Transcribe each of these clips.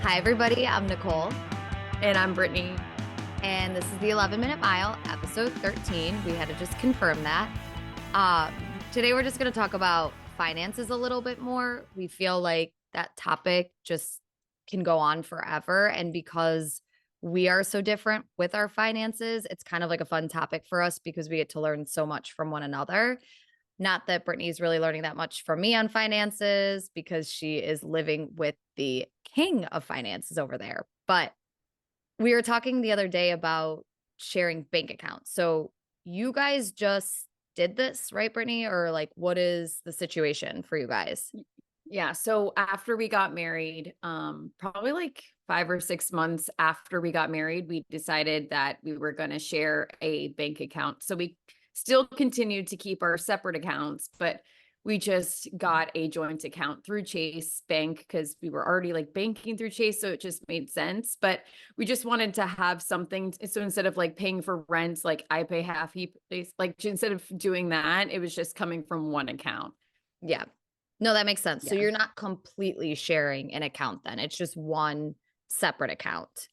Hi, everybody. I'm Nicole, And I'm Brittany. and this is the 11-Minute Mile, episode 13. We had to just confirm that. Um, Today, we're just going to talk about finances a little bit more. We feel like that topic just can go on forever. And because we are so different with our finances, it's kind of like a fun topic for us because we get to learn so much from one another. Not that Brittany's really learning that much from me on finances because she is living with the king of finances over there. But we were talking the other day about sharing bank accounts. So you guys just did this, right, Brittany? Or like, what is the situation for you guys? Yeah. So after we got married, probably like 5 or 6 months after we got married, we decided that we were going to share a bank account. So we still continued to keep our separate accounts, but we just got a joint account through Chase Bank because we were already like banking through Chase. So it just made sense. But we just wanted to have something. So instead of like paying for rent, like I pay half, he pays, like instead of doing that, it was just coming from one account. Yeah. No, that makes sense. So Yeah. you're not completely sharing an account then. It's just one separate account.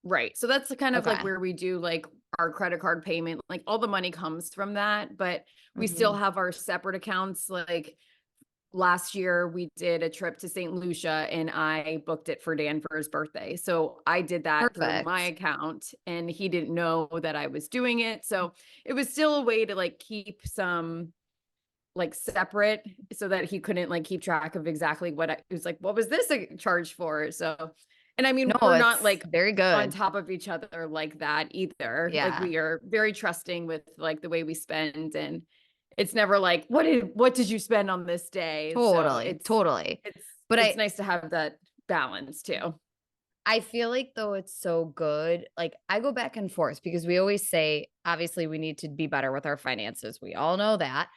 Right. So that's kind of like Okay. where we do like our credit card payment, like all the money comes from that, but we still Mhm. have our separate accounts. Like last year, we did a trip to St. Lucia and I booked it for Dan for his birthday. So I did that through my Perfect. account and he didn't know that I was doing it. So it was still a way to like keep some like separate so that he couldn't like keep track of exactly what it was like, what was this a charge for? So, and I mean, No, we're not it's like very on good. top of each other like that either. Like Yeah. we are very trusting with like the way we spend and it's never like, what did you spend on this day? So Totally. Totally. it's, But it's nice to have that balance too. I feel like though it's so good. Like I go back and forth because we always say obviously we need to be better with our finances. We all know that.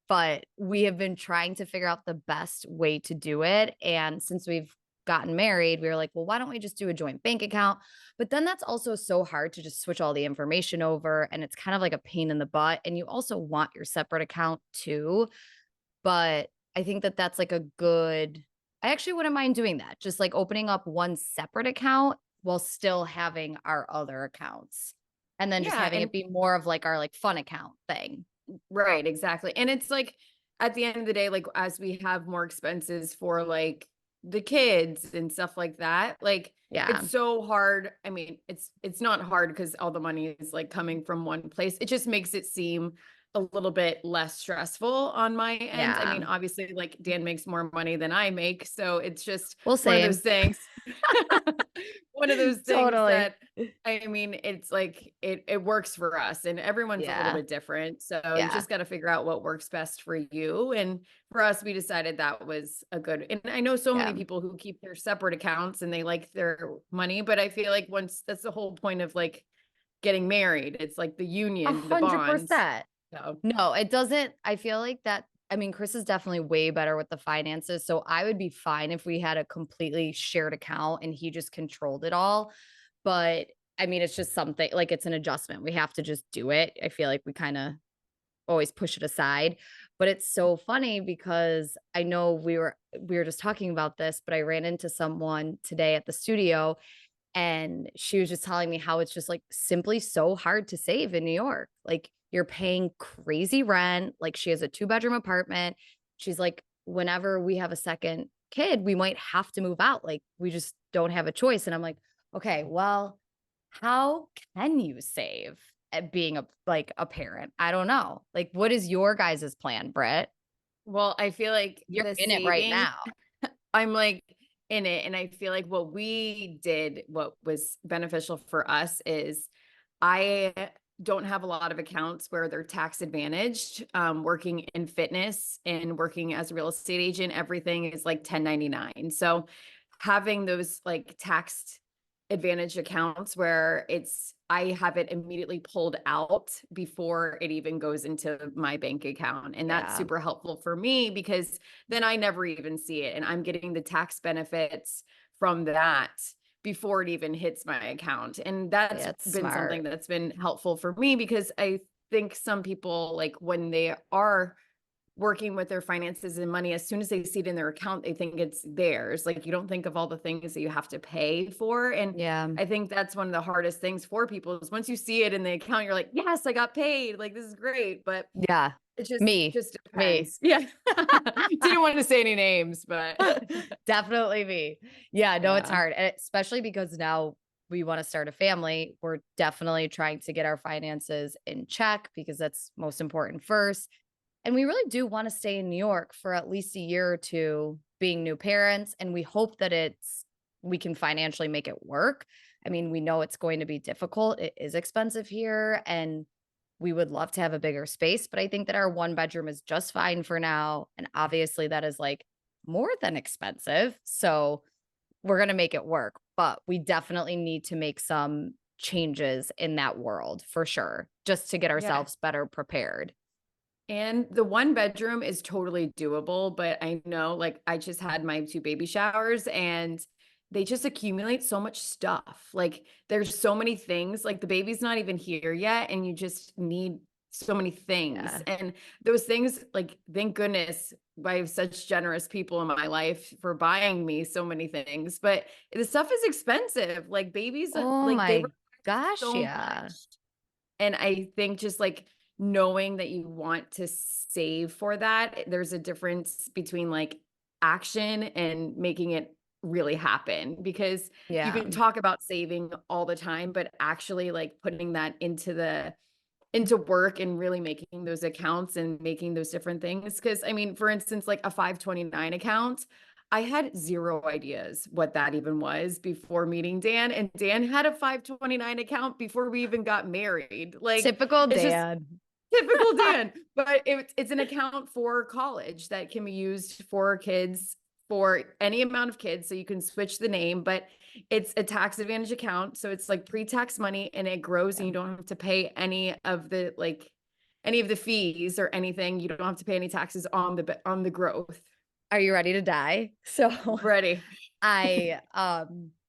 But we have been trying to figure out the best way to do it, and since we've gotten married, we were like, well, why don't we just do a joint bank account? But then that's also so hard to just switch all the information over, and it's kind of like a pain in the butt, and you also want your separate account too. But I think that that's like a good I actually wouldn't mind doing that. Just like opening up one separate account while still having our other accounts. And then just Yeah. having it And be more of like our like fun account thing. right, exactly. And it's like at the end of the day, like as we have more expenses for like the kids and stuff like that, like Yeah. it's so hard. I mean, it's not hard because all the money is like coming from one place. It just makes it seem a little bit less stressful on my end. I mean, Yeah. obviously, like Dan makes more money than I make, so it's just Well, one of those same. things. One of those things Totally. that I mean, it's like it works for us and everyone's a little Yeah. bit different. So you Yeah. just got to figure out what works best for you. And for us, we decided that was a good. And I know so many Yeah. people who keep their separate accounts and they like their money, but I feel like once that's the whole point of like getting married. It's like the A union, the hundred bonds. percent. So No, it doesn't. I feel like that. I mean, Chris is definitely way better with the finances. So I would be fine if we had a completely shared account and he just controlled it all. But I mean, it's just something like it's an adjustment. We have to just do it. I feel like we kind of always push it aside. But it's so funny because I know we were just talking about this, but I ran into someone today at the studio and she was just telling me how it's just like simply so hard to save in New York. Like you're paying crazy rent. Like she has a 2-bedroom apartment. She's like, whenever we have a second kid, we might have to move out. Like we just don't have a choice. And I'm like, okay, well, how can you save at being a parent? I don't know. Like, what is your guys' plan, Britt? well, I feel like You're the in it right saving, now. I'm like in it. And I feel like what we did, what was beneficial for us is I don't have a lot of accounts where they're tax advantaged. Working in fitness and working as a real estate agent, everything is like 1099. So having those like tax advantage accounts where I have it immediately pulled out before it even goes into my bank account. And that's Yeah. super helpful for me because then I never even see it. And I'm getting the tax benefits from that before it even hits my account. And that's Yeah, it's been something smart. that's been helpful for me because I think some people like when they are working with their finances and money, as soon as they see it in their account, they think it's theirs. Like, you don't think of all the things that you have to pay for. And Yeah. I think that's one of the hardest things for people is once you see it in the account, you're like, yes, I got paid. Like, this is great. But Yeah. it just Me. just Me. depends. Yeah. Didn't want to say any names, but Definitely me. Yeah, no, it's yeah. hard, and especially because now we wanna start a family. We're definitely trying to get our finances in check because that's most important first, and we really do wanna stay in New York for at least a year or 2 being new parents, and we hope that we can financially make it work. I mean, we know it's going to be difficult. It is expensive here, and we would love to have a bigger space, but I think that our 1 bedroom is just fine for now, and obviously that is, like, more than expensive, so we're gonna make it work, but we definitely need to make some changes in that world for sure, just to get Yeah. ourselves better prepared. And the 1 bedroom is totally doable, but I know, like, I just had my 2 baby showers and they just accumulate so much stuff. Like, there's so many things, like, the baby's not even here yet, and you just need so many things. Yeah. And those things, like, thank goodness I have such generous people in my life for buying me so many things, but the stuff is expensive. Like, babies, Oh like, they my require gosh, so yeah. much. And I think just like knowing that you want to save for that, there's a difference between like action and making it really happen because you Yeah. can talk about saving all the time, but actually like putting that into work and really making those accounts and making those different things. Cause I mean, for instance, like a 529 account, I had zero ideas what that even was before meeting Dan. And Dan had a 529 account before we even got married. Like, Typical it's just Dan. typical Dan, but it's an account for college that can be used for kids for any amount of kids. So you can switch the name, but it's a tax advantage account. So it's like pre-tax money and it grows Yeah. and you don't have to pay any of the fees or anything. You don't have to pay any taxes on the growth. Are you ready to die? So Ready. I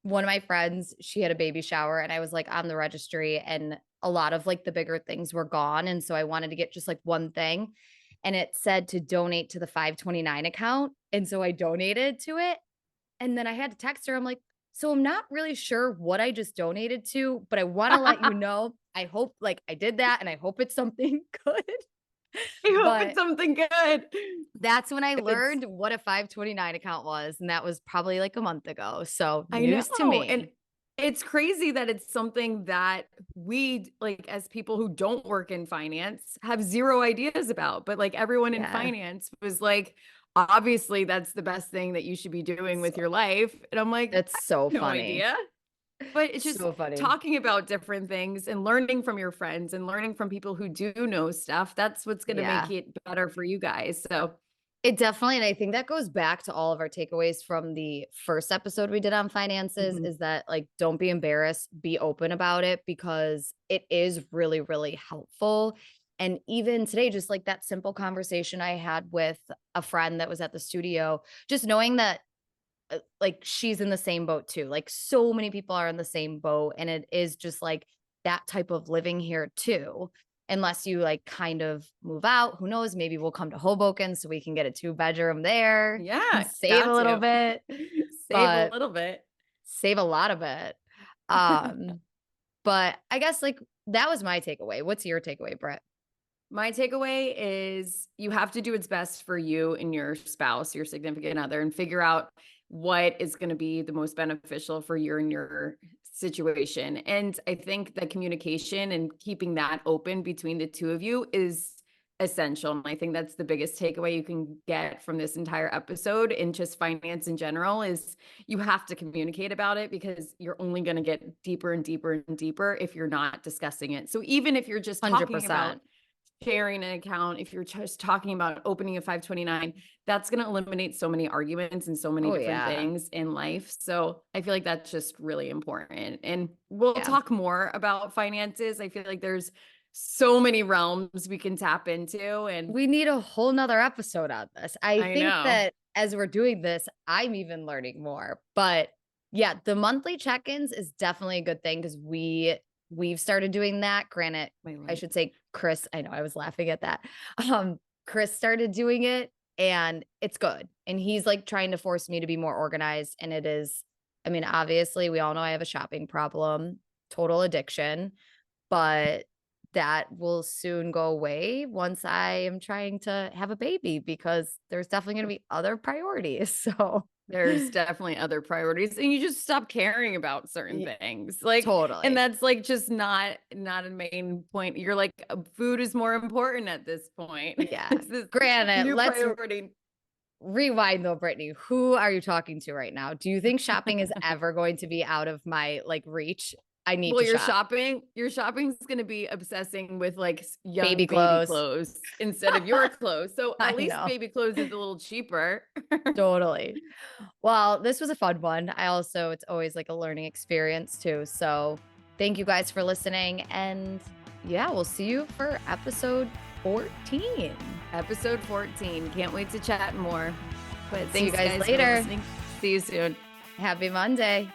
one of my friends, she had a baby shower and I was like on the registry and a lot of like the bigger things were gone and so I wanted to get just like one thing and it said to donate to the 529 account and so I donated to it and then I had to text her. I'm like, "So I'm not really sure what I just donated to, but I want to let you know. I hope like I did that and I hope it's something good." I hope it's But something good. that's when I It's learned what a 529 account was, and that was probably like a month ago. So, I news to know, and me. it's crazy that it's something that we, like, as people who don't work in finance, have 0 ideas about, but, like, everyone in Yeah. finance was like, "Obviously, that's the best thing that you should be doing with So your life," and I'm like, it's "I so have no funny. idea." But it's just So funny. talking about different things and learning from your friends and learning from people who do know stuff, that's what's gonna make Yeah. it better for you guys, so It definitely and I think that goes back to all of our takeaways from the first episode we did on finances mhm. is that, like, don't be embarrassed, be open about it because it is really, really helpful. And even today, just like that simple conversation I had with a friend that was at the studio, just knowing that like she's in the same boat too. Like so many people are in the same boat and it is just like that type of living here too. Unless you like kind of move out, who knows? Maybe we'll come to Hoboken so we can get a 2 bedroom there and Yeah, save a got little to. bit, Save a but little bit. save a lot of it. Um, but I guess like that was my takeaway. What's your takeaway, Brett? My takeaway is you have to do what's best for you and your spouse, your significant other, and figure out what is going to be the most beneficial for you and your situation. And I think that communication and keeping that open between the two of you is essential. And I think that's the biggest takeaway you can get from this entire episode and just finance in general is you have to communicate about it because you're only going to get deeper and deeper and deeper if you're not discussing it. So even if you're just talking about 100%. sharing an account, if you're just talking about opening a 529, that's going to eliminate so many arguments and so many Oh, different yeah. things in life. So I feel like that's just really important. And we'll Yeah. talk more about finances. I feel like there's so many realms we can tap into. And We need a whole nother episode on this. I I think know. that as we're doing this, I'm even learning more. But yeah, the monthly check-ins is definitely a good thing because we've started doing that. Granted, My I light. should say Chris, I know I was laughing at that. Um, Chris started doing it and it's good. And he's like trying to force me to be more organized. And it is, I mean, obviously, we all know I have a shopping problem, total addiction, but that will soon go away once I am trying to have a baby because there's definitely going to be other priorities. So, There's definitely other priorities, and you just stop caring about certain yeah, things. Like, and totally. that's like just not a main point. You're like, food is more important at this point." Yeah. It's this Granted, new let's priority. rewind though, Brittany. Who are you talking to right now? Do you think shopping is ever going to be out of my like reach? I need Well, to shop. your shopping's going to be obsessing with like young Baby baby clothes. clothes instead of your clothes. So I at least know. baby clothes is a little cheaper. Totally. Well, this was a fun one. I also, it's always like a learning experience too. So thank you guys for listening. And yeah, we'll see you for episode 14. Episode 14. Can't wait to chat more. But See you thanks guys guys for later. listening. See you soon. Happy Monday.